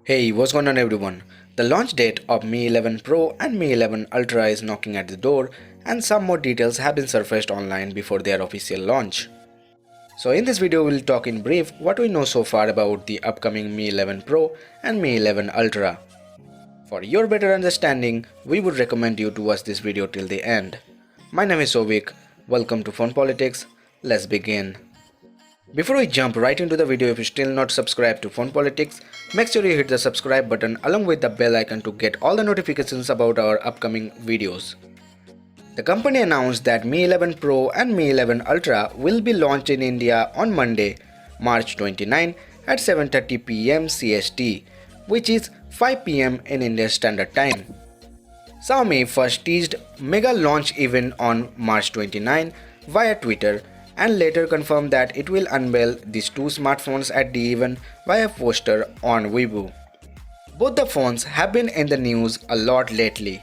Hey, what's going on everyone? The launch date of Mi 11 Pro and Mi 11 Ultra is knocking at the door and some more details have been surfaced online before their official launch. So in this video we'll talk in brief what we know so far about the upcoming Mi 11 Pro and Mi 11 Ultra. For your better understanding, we would recommend you to watch this video till the end. My name is Sovik, welcome to Phone Politics, let's begin. Before we jump right into the video, if you still not subscribed to Phone Politics, make sure you hit the subscribe button along with the bell icon to get all the notifications about our upcoming videos. The company announced that Mi 11 Pro and Mi 11 Ultra will be launched in India on Monday, March 29 at 7:30 PM CST, which is 5 PM in Indian Standard Time. Xiaomi first teased mega launch event on March 29 via Twitter and later confirmed that it will unveil these two smartphones at the event via poster on Weibo. Both the phones have been in the news a lot lately.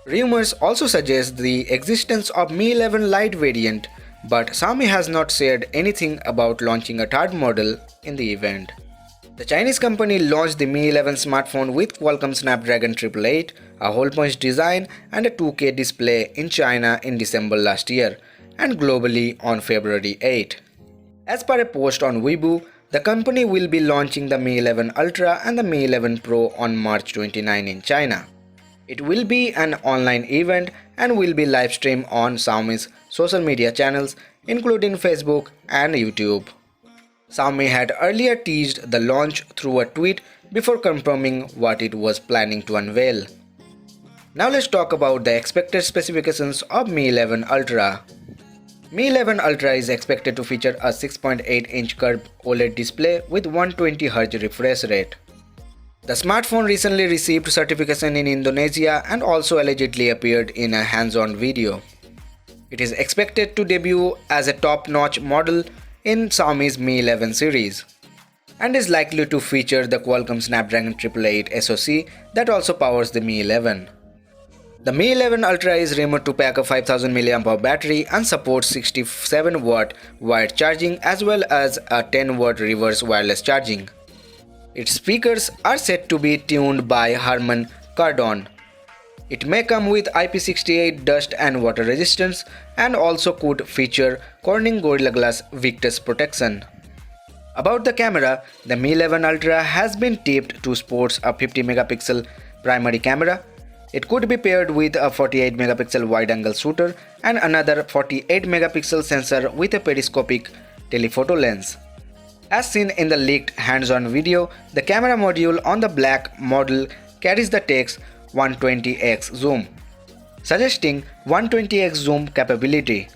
Rumors also suggest the existence of Mi 11 Lite variant, but Xiaomi has not said anything about launching a third model in the event. The Chinese company launched the Mi 11 smartphone with Qualcomm Snapdragon 888, a hole-punch design and a 2K display in China in December last year, and globally on February 8. As per a post on Weibo, the company will be launching the Mi 11 Ultra and the Mi 11 Pro on March 29 in China. It will be an online event and will be live streamed on Xiaomi's social media channels including Facebook and YouTube. Xiaomi had earlier teased the launch through a tweet before confirming what it was planning to unveil. Now let's talk about the expected specifications of Mi 11 Ultra. Mi 11 Ultra is expected to feature a 6.8-inch curved OLED display with 120Hz refresh rate. The smartphone recently received certification in Indonesia and also allegedly appeared in a hands-on video. It is expected to debut as a top-notch model in Xiaomi's Mi 11 series and is likely to feature the Qualcomm Snapdragon 888 SoC that also powers the Mi 11. The Mi 11 Ultra is rumored to pack a 5000 mAh battery and supports 67W wired charging as well as a 10W reverse wireless charging. Its speakers are said to be tuned by Harman Kardon. It may come with IP68 dust and water resistance and also could feature Corning Gorilla Glass Victus protection. About the camera, the Mi 11 Ultra has been tipped to sports a 50-megapixel primary camera. It could be paired with a 48-megapixel wide-angle shooter and another 48-megapixel sensor with a periscopic telephoto lens. As seen in the leaked hands-on video, the camera module on the black model carries the text 120x zoom, suggesting 120x zoom capability.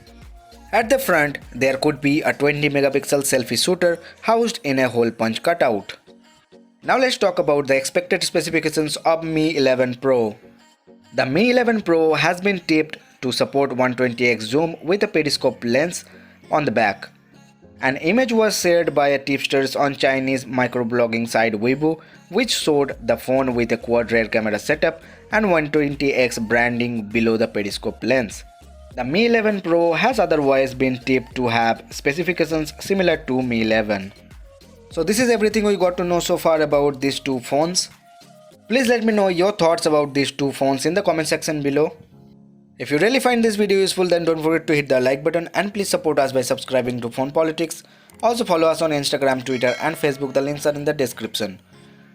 At the front, there could be a 20-megapixel selfie shooter housed in a hole punch cutout. Now let's talk about the expected specifications of Mi 11 Pro. The Mi 11 Pro has been tipped to support 120x zoom with a periscope lens on the back. An image was shared by a tipsters on Chinese microblogging site Weibo, which showed the phone with a quad rear camera setup and 120x branding below the periscope lens. The Mi 11 Pro has otherwise been tipped to have specifications similar to Mi 11. So this is everything we got to know so far about these two phones. Please let me know your thoughts about these two phones in the comment section below. If you really find this video useful, then don't forget to hit the like button and please support us by subscribing to Phone Politics. Also follow us on Instagram, Twitter and Facebook. The links are in the description.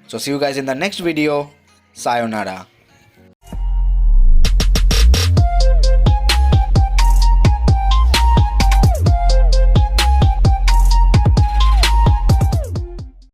So see you guys in the next video. Sayonara.